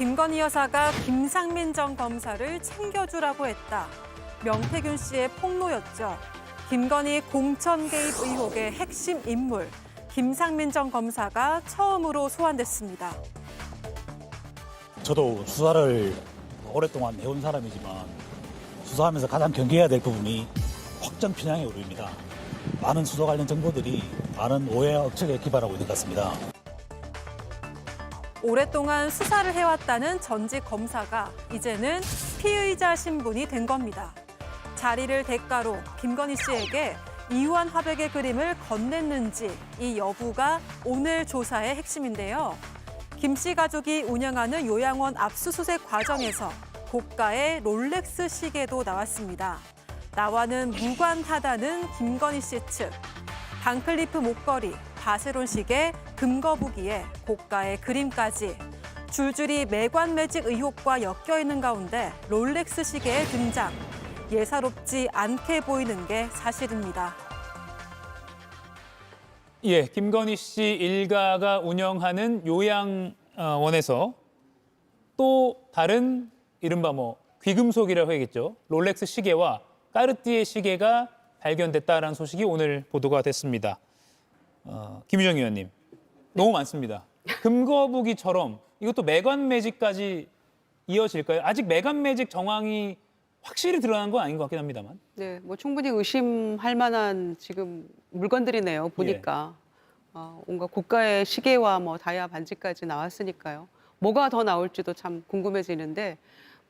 김건희 여사가 김상민 전 검사를 챙겨주라고 했다. 명태균 씨의 폭로였죠. 김건희 공천 개입 의혹의 핵심 인물, 김상민 전 검사가 처음으로 소환됐습니다. 저도 수사를 오랫동안 해온 사람이지만 수사하면서 가장 경계해야 될 부분이 확정 편향의 오류입니다. 많은 수사 관련 정보들이 많은 오해와 억측에 기반하고 있는 것 같습니다. 오랫동안 수사를 해왔다는 전직 검사가 이제는 피의자 신분이 된 겁니다. 자리를 대가로 김건희 씨에게 이후한 화백의 그림을 건넸는지 이 여부가 오늘 조사의 핵심인데요. 김 씨 가족이 운영하는 요양원 압수수색 과정에서 고가의 롤렉스 시계도 나왔습니다. 나와는 무관하다는 김건희 씨 측. 반클리프 목걸이, 바세론 시계, 금거북이에 고가의 그림까지. 줄줄이 매관 매직 의혹과 엮여 있는 가운데 롤렉스 시계의 등장. 예사롭지 않게 보이는 게 사실입니다. 예, 김건희 씨 일가가 운영하는 요양원에서 또 다른 이른바 귀금속이라고 해야겠죠. 롤렉스 시계와 까르띠에 시계가 발견됐다라는 소식이 오늘 보도가 됐습니다. 김유정 의원님, 너무 많습니다. 금거북이처럼 이것도 매관 매직까지 이어질까요? 아직 매관 매직 정황이 확실히 드러난 건 아닌 것 같긴 합니다만. 네, 충분히 의심할 만한 지금 물건들이네요. 보니까 온갖 고가의 시계와 다이아 반지까지 나왔으니까요. 뭐가 더 나올지도 참 궁금해지는데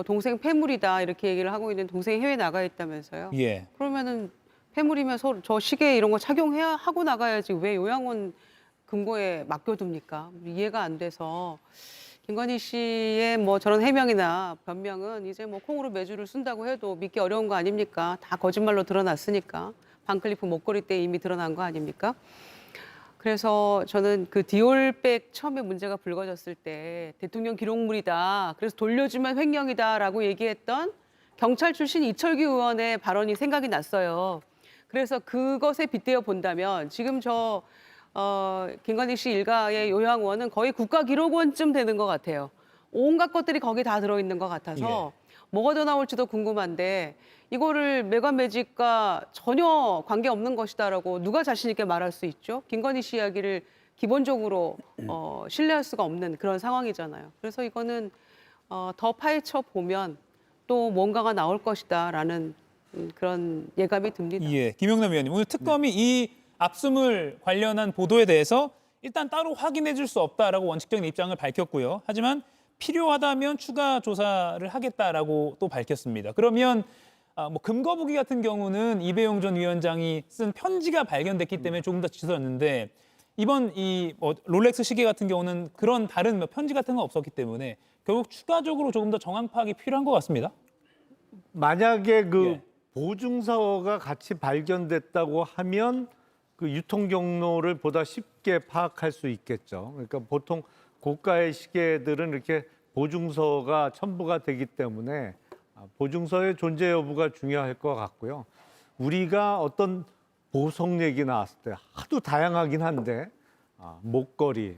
동생 폐물이다 이렇게 얘기를 하고 있는 동생이 해외 나가 있다면서요. 예. 그러면은 폐물이면 서로 저 시계 이런 거 착용해야 하고 나가야지 왜 요양원 금고에 맡겨둡니까? 이해가 안 돼서. 김건희 씨의 저런 해명이나 변명은 이제 콩으로 매주를 쓴다고 해도 믿기 어려운 거 아닙니까? 다 거짓말로 드러났으니까. 반클리프 목걸이 때 이미 드러난 거 아닙니까? 그래서 저는 그 디올백 처음에 문제가 불거졌을 때 대통령 기록물이다. 그래서 돌려주면 횡령이다라고 얘기했던 경찰 출신 이철규 의원의 발언이 생각이 났어요. 그래서 그것에 빗대어 본다면 지금 김건희 씨 일가의 요양원은 거의 국가기록원쯤 되는 것 같아요. 온갖 것들이 거기 다 들어있는 것 같아서 뭐가 더 나올지도 궁금한데 이거를 매관 매직과 전혀 관계없는 것이다라고 누가 자신 있게 말할 수 있죠? 김건희 씨 이야기를 기본적으로 신뢰할 수가 없는 그런 상황이잖아요. 그래서 이거는 더 파헤쳐 보면 또 뭔가가 나올 것이다라는 그런 예감이 듭니다. 예, 김영남 의원님, 오늘 특검이 이 압수물 관련한 보도에 대해서 일단 따로 확인해 줄 수 없다라고 원칙적인 입장을 밝혔고요. 하지만 필요하다면 추가 조사를 하겠다라고 또 밝혔습니다. 그러면 금거북이 같은 경우는 이배용 전 위원장이 쓴 편지가 발견됐기 때문에 조금 더 지서였는데 이번 이 롤렉스 시계 같은 경우는 그런 다른 편지 같은 건 없었기 때문에 결국 추가적으로 조금 더 정황 파악이 필요한 것 같습니다. 만약에 예. 보증서가 같이 발견됐다고 하면 그 유통 경로를 보다 쉽게 파악할 수 있겠죠. 그러니까 보통 고가의 시계들은 이렇게 보증서가 첨부가 되기 때문에 보증서의 존재 여부가 중요할 것 같고요. 우리가 어떤 보석 얘기 나왔을 때 하도 다양하긴 한데 목걸이,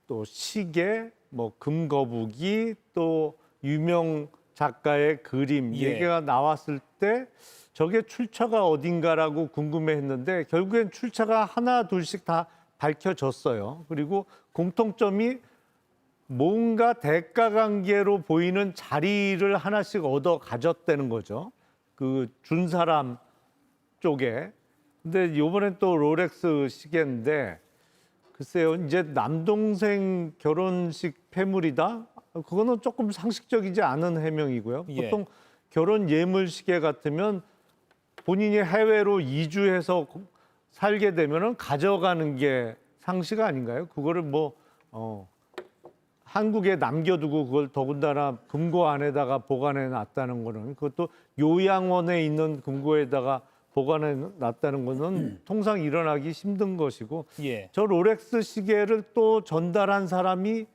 또 시계, 금거북이, 또 유명 작가의 그림 얘기가 나왔을 때 저게 출처가 어딘가라고 궁금해했는데 결국엔 출처가 하나 둘씩 다 밝혀졌어요. 그리고 공통점이 뭔가 대가 관계로 보이는 자리를 하나씩 얻어 가졌다는 거죠. 그 준 사람 쪽에. 근데 이번엔 또 롤렉스 시계인데 글쎄요. 이제 남동생 결혼식 폐물이다? 그거는 조금 상식적이지 않은 해명이고요. 예. 보통 결혼 예물 시계 같으면 본인이 해외로 이주해서 살게 되면은 가져가는 게 상식 아닌가요? 그거를 한국에 남겨두고 그걸 더군다나 금고 안에다가 보관해 놨다는 거는 그것도 요양원에 있는 금고에다가 보관해 놨다는 거는 통상 일어나기 힘든 것이고 예. 저 롤렉스 시계를 또 전달한 사람이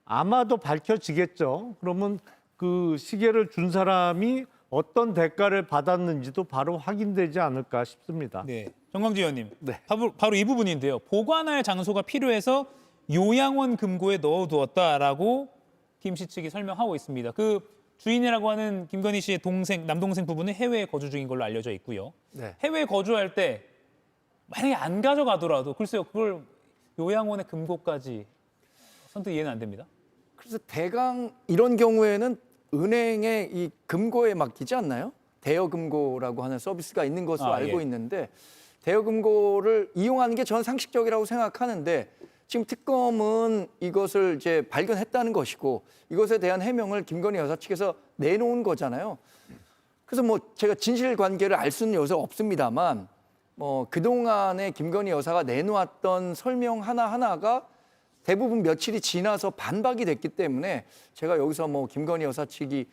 아마도 밝혀지겠죠. 그러면 그 시계를 준 사람이 어떤 대가를 받았는지도 바로 확인되지 않을까 싶습니다. 네, 정광지 의원님, 네. 바로 이 부분인데요. 보관할 장소가 필요해서 요양원 금고에 넣어두었다라고 김 씨 측이 설명하고 있습니다. 그 주인이라고 하는 김건희 씨의 남동생 부부는 해외에 거주 중인 걸로 알려져 있고요. 네. 해외에 거주할 때 만약에 안 가져가더라도 글쎄요, 그걸 요양원의 금고까지 선뜻 이해는 안 됩니다. 그래서 대강 이런 경우에는 은행의 이 금고에 맡기지 않나요? 대여금고라고 하는 서비스가 있는 것으로 알고 예. 있는데 대여금고를 이용하는 게 저는 상식적이라고 생각하는데 지금 특검은 이것을 이제 발견했다는 것이고 이것에 대한 해명을 김건희 여사 측에서 내놓은 거잖아요. 그래서 뭐 제가 진실 관계를 알 수는 요새 없습니다만 그동안에 김건희 여사가 내놓았던 설명 하나하나가 대부분 며칠이 지나서 반박이 됐기 때문에 제가 여기서 뭐 김건희 여사 측이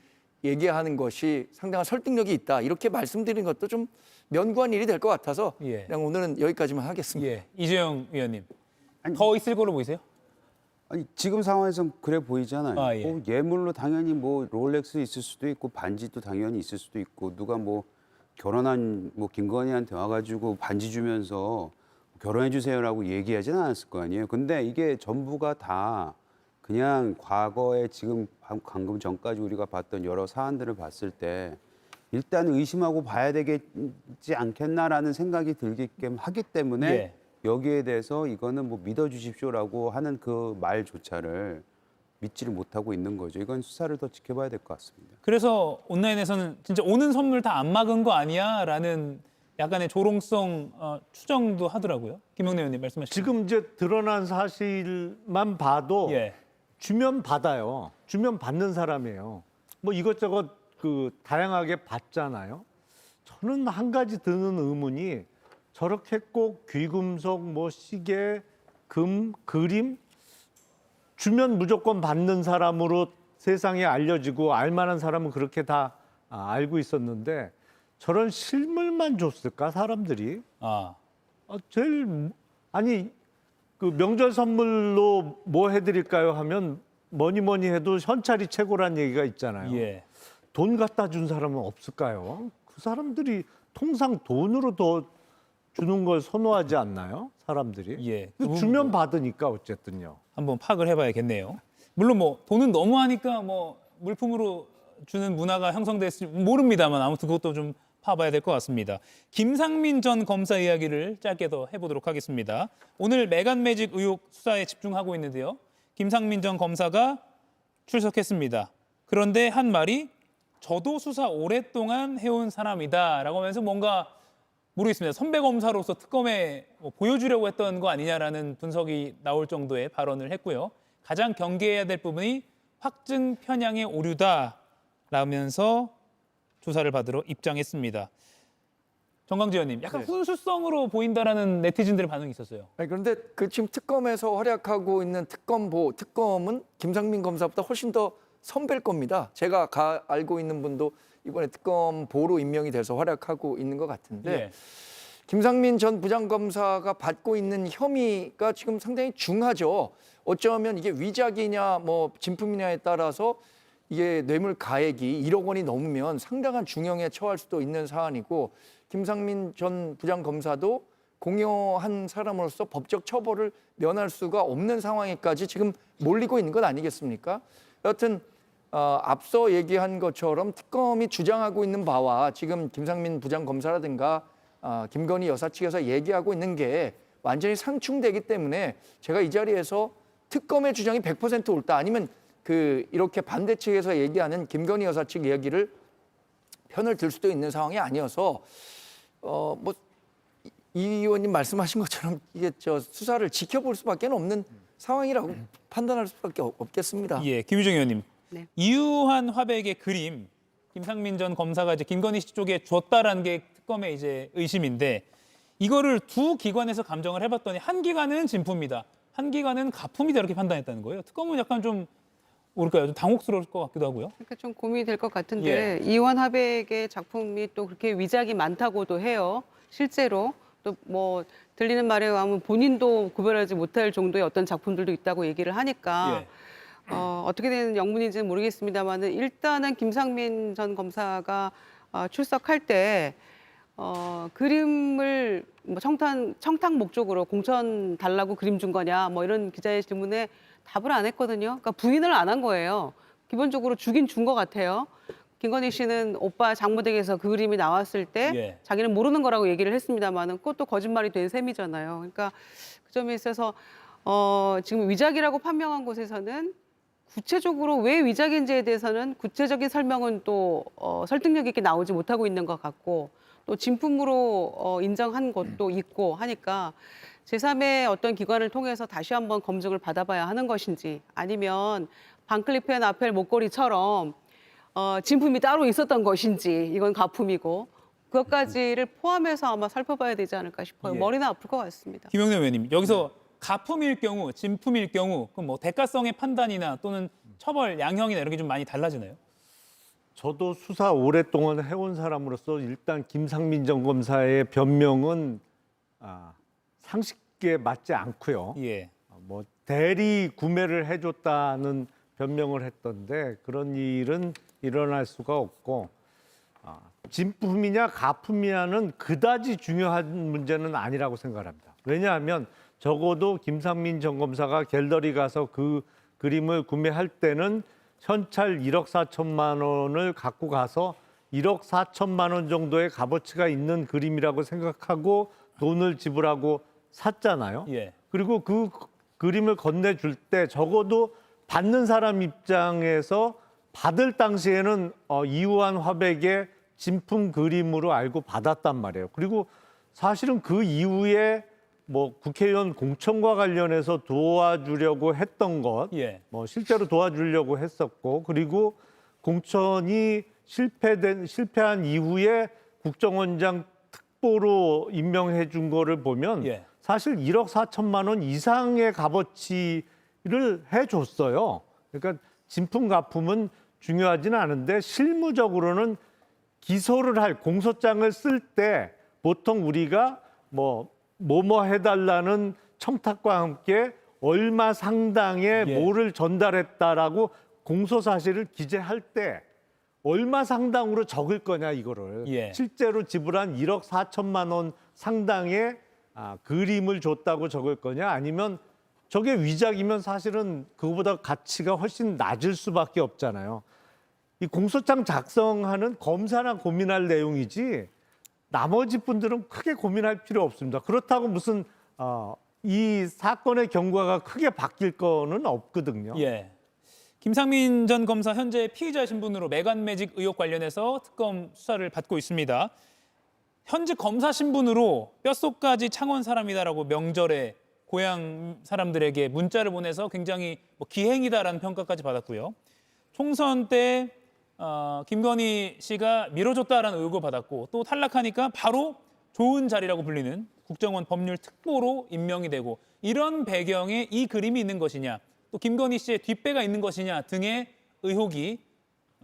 얘기하는 것이 상당한 설득력이 있다 이렇게 말씀드린 것도 좀 면구한 일이 될 것 같아서 예. 그냥 오늘은 여기까지만 하겠습니다. 예, 이재용 위원님. 아니, 더 있을 걸로 보이세요? 아니 지금 상황에선 그래 보이잖아요. 아, 예. 뭐 예물로 당연히 뭐 롤렉스 있을 수도 있고 반지도 당연히 있을 수도 있고 누가 뭐 결혼한 뭐 김건희한테 와가지고 반지 주면서 결혼해 주세요라고 얘기하진 않았을 거 아니에요. 근데 이게 전부가 다 그냥 과거에 지금 방금 전까지 우리가 봤던 여러 사안들을 봤을 때 일단 의심하고 봐야 되겠지 않겠나라는 생각이 들게끔 하기 때문에 예. 여기에 대해서 이거는 뭐 믿어주십시오라고 하는 그 말조차를 믿지를 못하고 있는 거죠. 이건 수사를 더 지켜봐야 될 것 같습니다. 그래서 온라인에서는 진짜 오는 선물 다 안 막은 거 아니야?라는 약간의 조롱성 추정도 하더라고요. 김영래 의원님 말씀하시죠. 지금 이제 드러난 사실만 봐도 예. 주면 받아요. 주면 받는 사람이에요. 뭐 이것저것 그 다양하게 받잖아요. 저는 한 가지 드는 의문이 저렇게 꼭 귀금속, 뭐 시계, 금, 그림 주면 무조건 받는 사람으로 세상에 알려지고 알만한 사람은 그렇게 다 알고 있었는데 저런 실물만 줬을까 사람들이? 아니 그 명절 선물로 뭐 해드릴까요 하면 뭐니 해도 현찰이 최고란 얘기가 있잖아요. 예. 돈 갖다 준 사람은 없을까요? 그 사람들이 통상 돈으로 더 주는 걸 선호하지 않나요? 사람들이. 예. 그 주면 받으니까 어쨌든요. 한번 파악을 해봐야겠네요. 물론 뭐 돈은 너무하니까 뭐 물품으로 주는 문화가 형성됐을지 모릅니다만 아무튼 그것도 좀 파봐야 될 것 같습니다. 김상민 전 검사 이야기를 짧게 더 해보도록 하겠습니다. 오늘 메간 매직 의혹 수사에 집중하고 있는데요. 김상민 전 검사가 출석했습니다. 그런데 한 말이 저도 수사 오랫동안 해온 사람이다라고 하면서 뭔가 모르겠습니다. 선배 검사로서 특검에 뭐 보여주려고 했던 거 아니냐라는 분석이 나올 정도의 발언을 했고요. 가장 경계해야 될 부분이 확증 편향의 오류다라면서 조사를 받으러 입장했습니다. 정광재 의원님, 약간 네. 훈수성으로 보인다라는 네티즌들의 반응이 있었어요. 아니, 그런데 그 지금 특검에서 활약하고 있는 특검은 김상민 검사보다 훨씬 더 선배일 겁니다. 제가 알고 있는 분도 이번에 특검보로 임명이 돼서 활약하고 있는 것 같은데 예. 김상민 전 부장검사가 받고 있는 혐의가 지금 상당히 중하죠. 어쩌면 이게 위작이냐 뭐 진품이냐에 따라서 이게 뇌물 가액이 1억 원이 넘으면 상당한 중형에 처할 수도 있는 사안이고 김상민 전 부장검사도 공여한 사람으로서 법적 처벌을 면할 수가 없는 상황에까지 지금 몰리고 있는 것 아니겠습니까? 여하튼 앞서 얘기한 것처럼 특검이 주장하고 있는 바와 지금 김상민 부장검사라든가 김건희 여사 측에서 얘기하고 있는 게 완전히 상충되기 때문에 제가 이 자리에서 특검의 주장이 100% 옳다 아니면 이렇게 반대 측에서 얘기하는 김건희 여사 측 이야기를 편을 들 수도 있는 상황이 아니어서 이 의원님 말씀하신 것처럼 이게 수사를 지켜볼 수밖에 없는 상황이라고 판단할 수밖에 없겠습니다. 예, 김유정 의원님. 네. 이유한 화백의 그림, 김상민 전 검사가 이제 김건희 씨 쪽에 줬다라는 게 특검의 이제 의심인데 이거를 두 기관에서 감정을 해봤더니 한 기관은 진품이다, 한 기관은 가품이다 이렇게 판단했다는 거예요. 특검은 약간 좀 모를까요? 좀 당혹스러울 것 같기도 하고요. 그러니까 좀 고민이 될 것 같은데 이완 화백의 작품이 또 그렇게 위작이 많다고도 해요. 실제로 또 뭐 들리는 말에 의하면 본인도 구별하지 못할 정도의 어떤 작품들도 있다고 얘기를 하니까 어떻게 되는 영문인지는 모르겠습니다만은 일단은 김상민 전 검사가 출석할 때 그림을 뭐 청탁 목적으로 공천 달라고 그림 준 거냐 뭐 이런 기자의 질문에 답을 안 했거든요. 그러니까 부인을 안 한 거예요. 기본적으로 주긴 준 것 같아요. 김건희 씨는 오빠 장모댁에서 그 그림이 나왔을 때 예. 자기는 모르는 거라고 얘기를 했습니다만은 그것도 거짓말이 된 셈이잖아요. 그러니까 그 점에 있어서 지금 위작이라고 판명한 곳에서는 구체적으로 왜 위작인지에 대해서는 구체적인 설명은 또 설득력 있게 나오지 못하고 있는 것 같고 또 진품으로 인정한 것도 있고 하니까 제3의 어떤 기관을 통해서 다시 한번 검증을 받아봐야 하는 것인지 아니면 반클리프 앤 아펠 목걸이처럼 진품이 따로 있었던 것인지 이건 가품이고 그것까지를 포함해서 아마 살펴봐야 되지 않을까 싶어요. 예. 머리는 아플 것 같습니다. 김영래 의원님, 여기서 가품일 경우, 진품일 경우 그럼 뭐 대가성의 판단이나 또는 처벌 양형이나 이런 게 좀 많이 달라지나요? 저도 수사 오랫동안 해온 사람으로서 일단 김상민 전 검사의 변명은 상식에 맞지 않고요. 예. 뭐 대리 구매를 해줬다는 변명을 했던데 그런 일은 일어날 수가 없고 진품이냐 가품이냐는 그다지 중요한 문제는 아니라고 생각합니다. 왜냐하면 적어도 김상민 전 검사가 갤러리 가서 그 그림을 구매할 때는 현찰 1억 4천만 원을 갖고 가서 1억 4천만 원 정도의 값어치가 있는 그림이라고 생각하고 돈을 지불하고 샀잖아요. 예. 그리고 그 그림을 건네줄 때 적어도 받는 사람 입장에서 받을 당시에는 이우한 화백의 진품 그림으로 알고 받았단 말이에요. 그리고 사실은 그 이후에 뭐 국회의원 공천과 관련해서 도와주려고 했던 것, 예. 뭐 실제로 도와주려고 했었고, 그리고 공천이 실패한 이후에 국정원장 특보로 임명해 준 거를 보면 예. 사실 1억 4천만 원 이상의 값어치를 해줬어요. 그러니까 진품 가품은 중요하지는 않은데 실무적으로는 기소를 할 공소장을 쓸 때 보통 우리가 뭐뭐 해달라는 청탁과 함께 얼마 상당의 예. 뭐를 전달했다라고 공소 사실을 기재할 때 얼마 상당으로 적을 거냐 이거를 예. 실제로 지불한 1억 4천만 원 상당의 그림을 줬다고 적을 거냐 아니면 저게 위작이면 사실은 그거보다 가치가 훨씬 낮을 수밖에 없잖아요. 이 공소장 작성하는 검사나 고민할 내용이지 나머지 분들은 크게 고민할 필요 없습니다. 그렇다고 무슨 이 사건의 경과가 크게 바뀔 거는 없거든요. 예. 김상민 전 검사 현재 피의자 신분으로 매간매직 의혹 관련해서 특검 수사를 받고 있습니다. 현직 검사 신분으로 뼛속까지 창원 사람이다라고 명절에 고향 사람들에게 문자를 보내서 굉장히 기행이다라는 평가까지 받았고요. 총선 때 김건희 씨가 밀어줬다라는 의혹을 받았고 또 탈락하니까 바로 좋은 자리라고 불리는 국정원 법률 특보로 임명이 되고 이런 배경에 이 그림이 있는 것이냐 또 김건희 씨의 뒷배가 있는 것이냐 등의 의혹이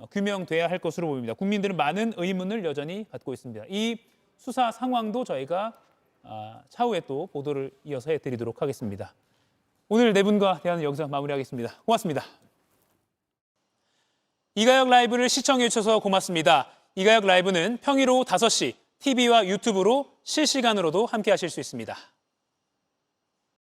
규명돼야 할 것으로 보입니다. 국민들은 많은 의문을 여전히 갖고 있습니다. 이 수사 상황도 저희가 차후에 또 보도를 이어서 해드리도록 하겠습니다. 오늘 네 분과 대화는 여기서 마무리하겠습니다. 고맙습니다. 이가혁 라이브를 시청해 주셔서 고맙습니다. 이가혁 라이브는 평일 오후 5시 TV와 유튜브로 실시간으로도 함께 하실 수 있습니다.